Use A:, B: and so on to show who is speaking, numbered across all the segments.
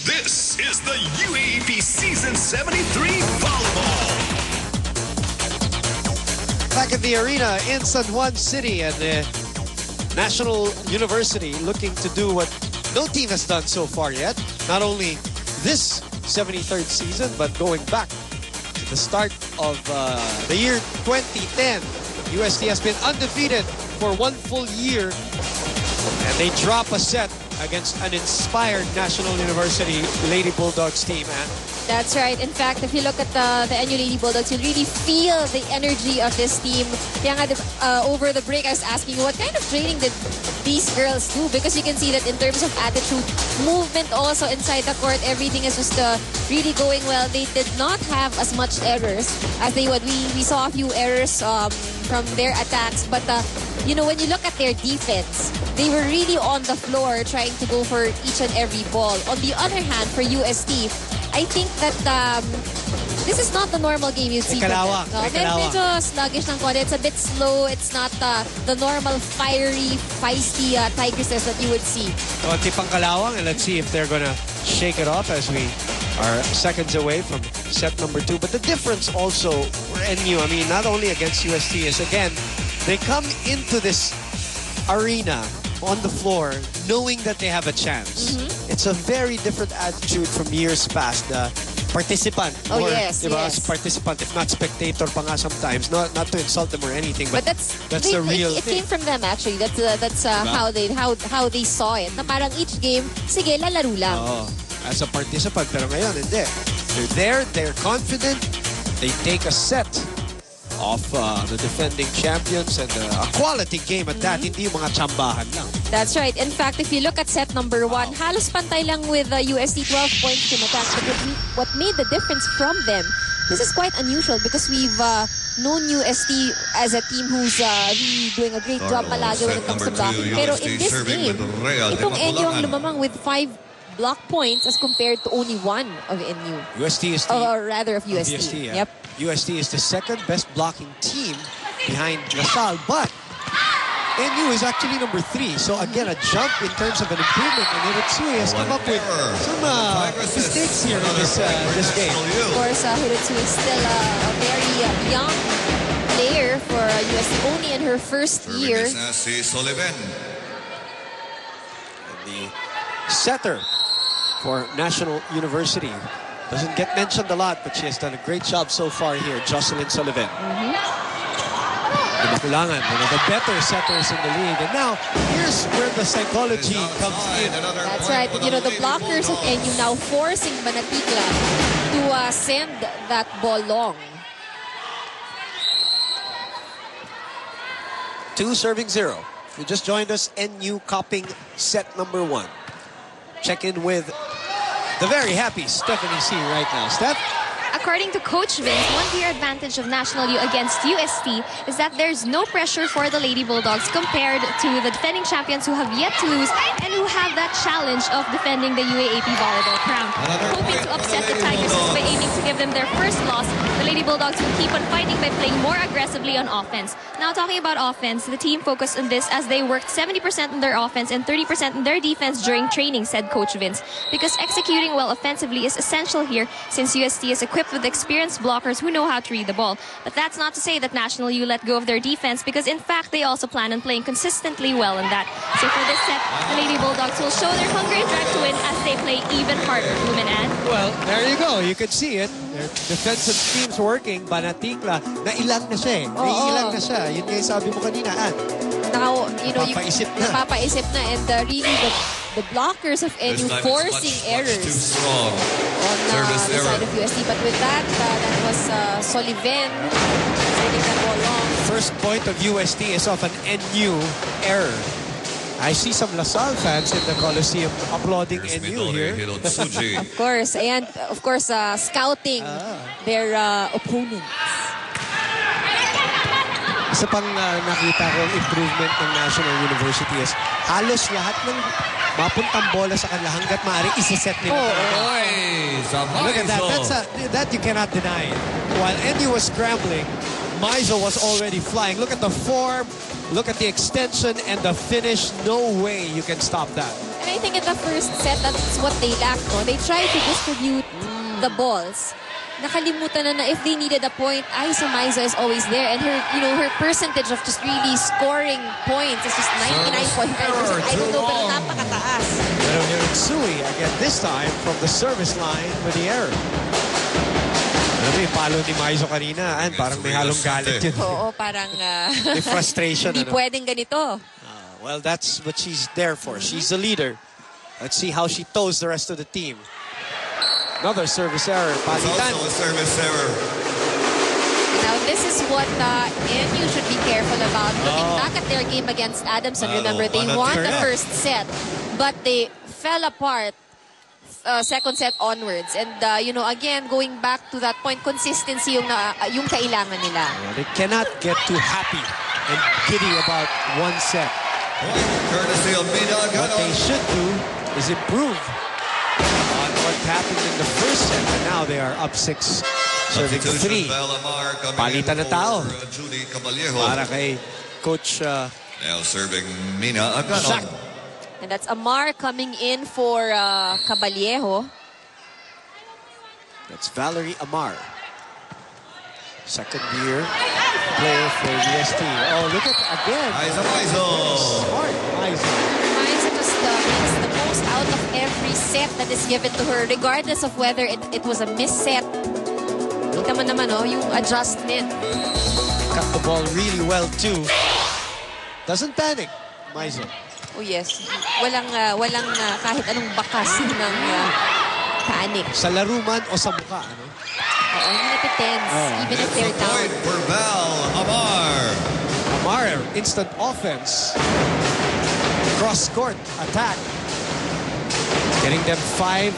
A: This is the UAAP Season 73 Volleyball.
B: Back at the arena in San Juan City, and the National University looking to do what no team has done so far yet. Not only this 73rd season, but going back to the start of the year 2010. UST has been undefeated for one full year, and they drop a set against an inspired National University Lady Bulldogs team. And
C: that's right. In fact, if you look at the NU Lady Bulldogs, you'll really feel the energy of this team. Kaya nga, over the break, I was asking you, what kind of training did these girls do? Because you can see that in terms of attitude, movement also inside the court, everything is just really going well. They did not have as much errors as they would. We saw a few errors from their attacks, but you know, when you look at their defense, they were really on the floor trying to go for each and every ball. On the other hand, for UST, I think that this is not the normal game you see from them. No? Medyo sluggish ng konti. It's a bit slow. It's not the normal fiery, feisty Tigresses that you would see.
B: Konti pang kalawang, and let's see if they're gonna shake it off as we are seconds away from set number 2. But the difference also for NU, I mean, not only against UST, is again, they come into this arena on the floor knowing that they have a chance. It's a very different attitude from years past. The participant.
C: Oh,
B: or,
C: yes, yes.
B: Participant, if not spectator pa nga sometimes. Not to insult them or anything, but that's the real
C: it
B: thing.
C: came from them actually. That's how they saw it. Na parang each game, sige, lalaro lang.
B: As a participant, pero ngayon, hindi. They're there, they're confident, they take a set of the defending champions, and a quality game at that, hindi yung mga tsambahan lang.
C: That's right. In fact, if you look at set number 1, halos pantay lang with UST 12 points in attack. But what made the difference from them, this is quite unusual because we've known UST as a team who's really doing a great job palagi when it comes to blocking. Pero in this game, itong NU ang lumamang with 5 block points as compared to only 1 of NU.
B: UST is the...
C: Or rather of UST.
B: Yeah. Yep. UST is the second best blocking team behind LaSalle, but NU is actually number 3. So again, a jump in terms of an improvement. And Hirotsui has come up with some mistakes here in this game.
C: Of course, Hirotsui is still a very young player for UST, only in her first year.
B: And the setter for National University doesn't get mentioned a lot, but she has done a great job so far here, Jocelyn Sullivan. The Makulangan, one of the better setters in the league. And now, here's where the psychology comes in.
C: That's right. You know, the blockers of NU now forcing Banatikla to send that ball long.
B: 2 serving 0. If you just joined us, NU copying set number 1. Check in with the very happy Stephanie C right now. Steph?
D: According to Coach Vince, one clear advantage of National U against UST is that there's no pressure for the Lady Bulldogs compared to the defending champions who have yet to lose and who have that challenge of defending the UAAP volleyball crown. Hoping to upset the Tigresses by aiming to give them their first loss, the Lady Bulldogs will keep on fighting by playing more aggressively on offense. Now, talking about offense, the team focused on this as they worked 70% on their offense and 30% on their defense during training, said Coach Vince. Because executing well offensively is essential here since UST is equipped with experienced blockers who know how to read the ball. But that's not to say that National U let go of their defense, because in fact they also plan on playing consistently well in that. So for this set, the Lady Bulldogs will show their hunger and drive to win as they play even harder. Luminan.
B: Well, there you go. You can see it. Their defensive scheme's working. Banatikla, nailang na siya eh. Naiilang na siya. Yun nga yung sabi mo kanina, Ann.
C: Now, you know,
B: Napapaisip na.
C: Napapaisip na. And really, the blockers of NU forcing errors on the side of UST. But with that, that was Sullivan sending that ball long.
B: First point of UST is off an NU error. I see some LaSalle fans in the Coliseum applauding NU here.
C: Of course. And of course, scouting their opponents.
B: Isa pang nakita ko ang improvement ng National University is halos lahat ng mapuntang bola sa kanila hanggat maaari isa-set nila. Look at that. That you cannot deny. While NU was scrambling, Maizo was already flying. Look at the form, look at the extension and the finish. No way you can stop that.
C: And I think in the first set, that's what they lacked. No? They tried to distribute the balls. Nakalimutan na if they needed a point, Maizo is always there. And her, her percentage of just really scoring points is just 99.5%. I don't know, pero napakataas.
B: Pero here in Sui, again, this time from the service line with the error. Alam mo yung palo ni Maizo kanina, parang may halong galit yun.
C: Oo, parang
B: may frustration.
C: Hindi pwedeng ganito.
B: Well, that's what she's there for. She's the leader. Let's see how she toes the rest of the team. Another service error. Palitan.
A: Also a service error.
C: Now, this is what NU should be careful about. Looking back at their game against Adamson, remember, they won the first set, but they fell apart second set onwards. And, again, going back to that point, consistency yung kailangan nila.
B: They cannot get too happy and giddy about one set.
A: Courtesy of
B: What they should do is improve on what happened in the first set. And now they are up 6, serving 3. Palitan na tao para kay Coach
A: now serving Mina Aganon.
C: And that's Amar coming in for Caballejo.
B: That's Valerie Amar. Second year player for UST. Oh, look at again.
A: Maizo.
B: Smart Maizo.
C: Maizo just makes the most out of every set that is given to her, regardless of whether it was a miss set. Kita mo naman, yung adjustment.
B: Cut the ball really well too. Doesn't panic, Maizo.
C: Oh yes, walang kahit anong bakas ng panic.
B: Sa laro man o sa mukha, ano?
C: Oo, hindi tense, even if they're down.
A: Point for Val Amar.
B: Amar, instant offense. Cross-court attack. Getting them 5,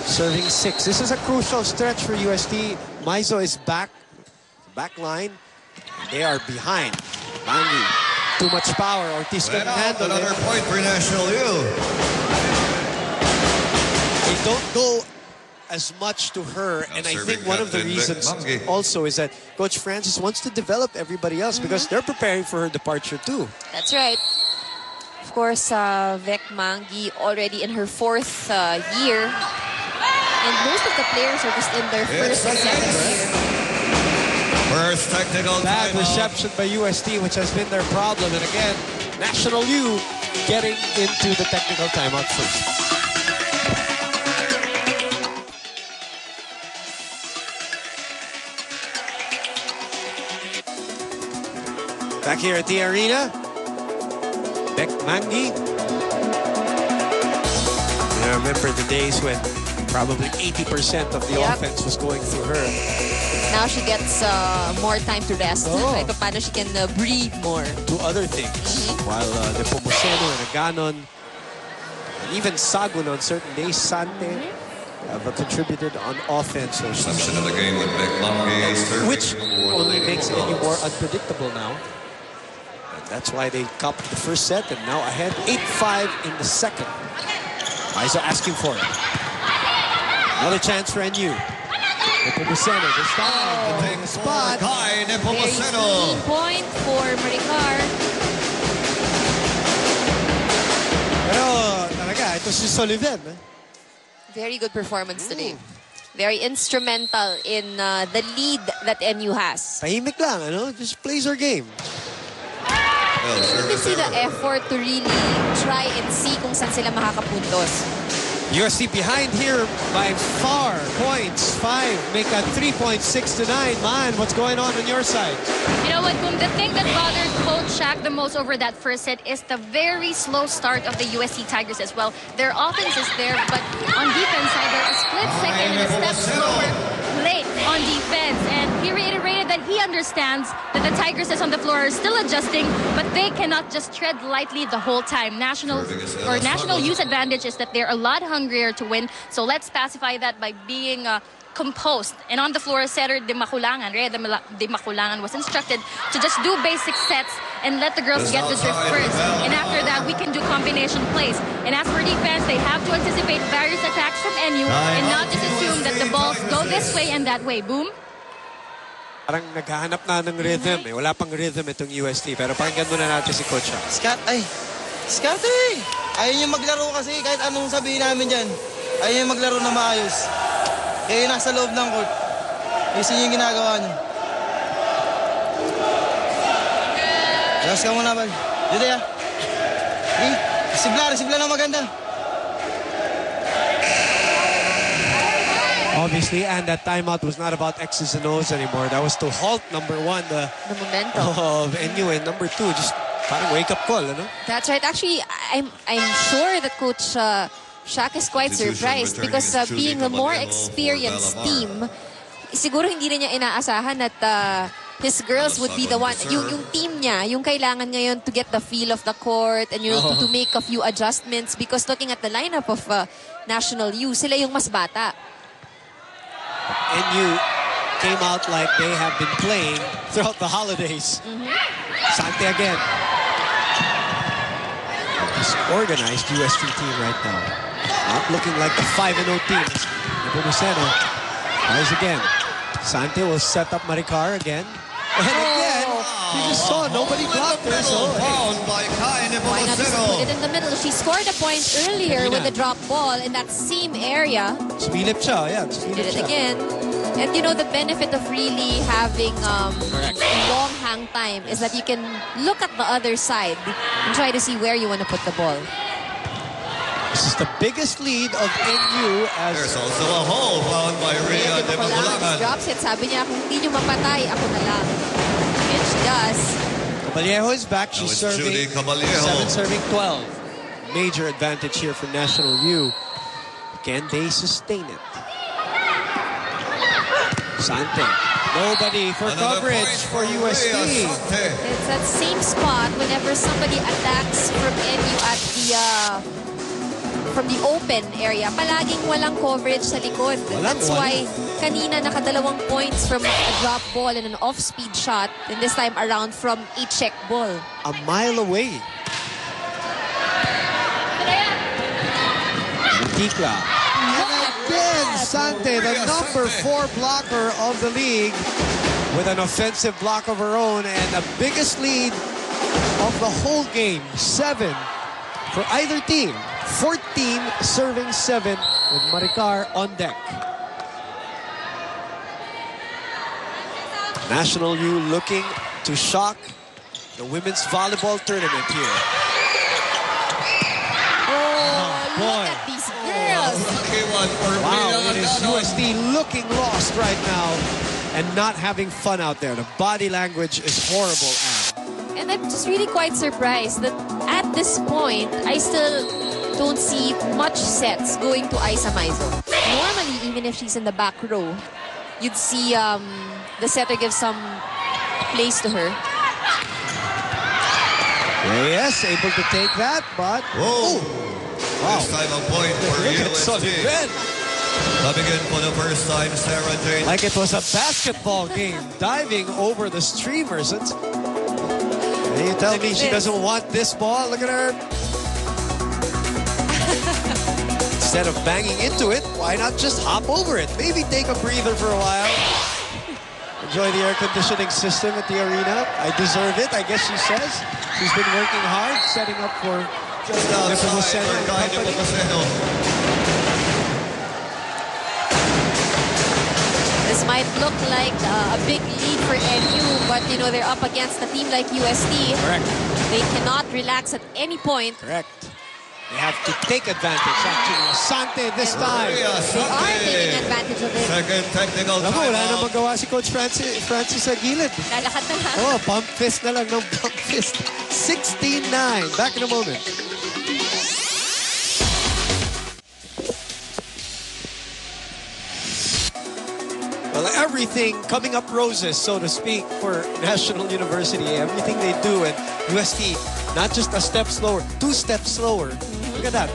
B: serving 6. This is a crucial stretch for UST. Maizo is back line. They are behind. Mangi, too much power. Ortiz couldn't handle
A: another
B: it.
A: point for National U.
B: They don't go as much to her, and I think one of the reasons also is that Coach Francis wants to develop everybody else because they're preparing for her departure too.
C: That's right. Of course, Vec Mangi already in her 4th year, and most of the players are just in their first and second year.
A: First technical
B: Bad
A: timeout.
B: reception by UST, which has been their problem, and again, National U getting into the technical timeout first. Back here at the arena, Vec Mangi. I remember the days when probably 80% of the offense was going through her.
C: Now she gets more time to rest. Kahit paano she can breathe more.
B: Do other things. While Nepomuceno and Aganon, and even Sagun on certain days, Sante, have contributed on offense. So
A: Reception of the game with Vic Mangi.
B: which only makes it any more unpredictable now. That's why they copped the first set and now ahead 8-5 in the second. Maizo asking for it. Another chance for NU. Nepomuceno this time.
A: Take the spot. Kai Nepomuceno.
C: Very key point for Maricar.
B: Pero talaga, ito si Sullivan.
C: Very good performance today. Very instrumental in the lead that NU has.
B: Tahimik lang, ano? Just plays her game.
C: You can see the effort to really try and see kung saan sila makakapuntos.
B: UST behind here by far. Points, 5. Make a 3.6 to 9. Man, what's going on your side?
D: You know what, Boom? The thing that bothered Coach Shaq the most over that first set is the very slow start of the UST Tigers as well. Their offense is there, but on defense side, they're a split second and a step slower late on defense. And he reiterated that he understands that the Tigresses on the floor are still adjusting, but they cannot just tread lightly the whole time. National U's advantage is that they're a lot hungrier to win. So let's pacify that by being composed. And on the floor, Setter de Maculangan was instructed to just do basic sets and let the girls get the drift first. And after that, we can do combination plays. And as for defense, they have to anticipate various attacks from NU and not just assume that the balls go this way and that way. Boom.
B: Parang naghahanap na ng rhythm. Wala pang rhythm itong UST. Pero pakinggan muna natin si Coach.
E: Scott, ay, Scouting! Ayaw niyo maglaro kasi kahit anong sabihin namin dyan. Ayaw niyo maglaro na maayos. Kaya nasa loob ng court. Ayusin niyo yung ginagawa niyo. Relax ka muna, Bal. Dito ya. Okay. Resibla na maganda.
B: Obviously, and that timeout was not about X's and O's anymore. That was to halt number one, the
C: momentum
B: of NU, and number two, just parang wake-up call, ano?
C: That's right. Actually, I'm sure that Coach Shaq is quite surprised because being a more experienced team, siguro hindi na niya inaasahan that his girls would be the one, yung team niya, yung kailangan ngayon to get the feel of the court and to make a few adjustments because looking at the lineup of National U, sila yung mas bata.
B: NU came out like they have been playing throughout the holidays. Sante again. This organized UST team right now. Not looking like the 5-0 team. Nepomuceno tries again. Sante will set up Maricar again. And again, you just saw nobody blocked her. So,
C: why not just put it in the middle? She scored a point earlier with the drop ball in that same area.
B: Smilip siya, yeah.
C: Did it again. And you know, the benefit of really having long hang time is that you can look at the other side and try to see where you want to put the ball.
B: This is the biggest lead of NU as...
A: There's also a hole found by Rhea de Magulangan.
C: Drops it. Sabi niya, kung hindi nyo mapatay, ako na lang. And she does.
B: Caballero is back. She's serving 7, serving 12. Major advantage here for National U. Can they sustain it? Sante. Nobody for coverage for UST.
C: It's that same spot whenever somebody attacks from NU at the from the open area. Palaging walang coverage sa likod. That's why kanina nakadalawang points from a drop ball and an off-speed shot. And this time around from a check ball.
B: A mile away. Tikla. Again, Sante, the number 4 blocker of the league, with an offensive block of her own and the biggest lead of the whole game, 7 for either team. 14 serving 7 with Maricar on deck. National U looking to shock the women's volleyball tournament here.
C: Look at these girls.
B: Wow, it is USD looking lost right now and not having fun out there. The body language is horrible, Anne.
C: And I'm just really quite surprised that at this point, I still don't see much sets going to Isa Maizo. Normally, even if she's in the back row, you'd see the setter give some place to her.
B: Yes, able to take that, but...
A: Whoa!
B: Wow.
A: This time a point for UST. Coming in for the first time, Sarah Jane.
B: Like it was a basketball game, diving over the streamers. And you tell me she doesn't want this ball? Look at her. Instead of banging into it, why not just hop over it? Maybe take a breather for a while. Enjoy the air conditioning system at the arena. I deserve it, I guess she says. She's been working hard, setting up for
A: Just outside for Guy Nepomuceno.
C: This might look like a big lead for NU, but you know, they're up against a team like UST.
B: Correct.
C: They cannot relax at any point.
B: Correct. They have to take advantage, actually. Sante this time.
C: They are taking advantage of it.
A: Second technical
B: Alam mo, wala na
A: timeout.
B: magawa si Coach Francis sa gilid.
C: Lalakad na lang.
B: Oh, pump fist na lang ng pump fist. 16-9. Back in a moment. Well, everything coming up roses, so to speak, for National University. Everything they do, and UST, not just a step slower, 2 steps slower. Look at that.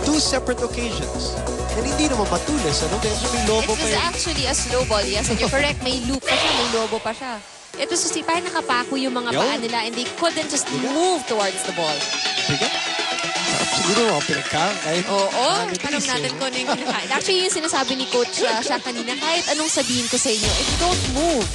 B: 2 separate occasions. And hindi naman matulis. Ano? May lobo
C: It
B: pa
C: was
B: yun.
C: actually a slow ball, yes. And you're correct, may loop pa siya, may lobo pa siya. Ito susi, parang nakapako yung mga paa nila and they couldn't just move towards the ball.
B: Bigat. Sarap siguro mga pinagkaan. Kahit
C: Oo, tanong natin kung ano yung kinakain. Actually, yung sinasabi ni Coach siya kanina, kahit anong sabihin ko sa inyo, if you don't move,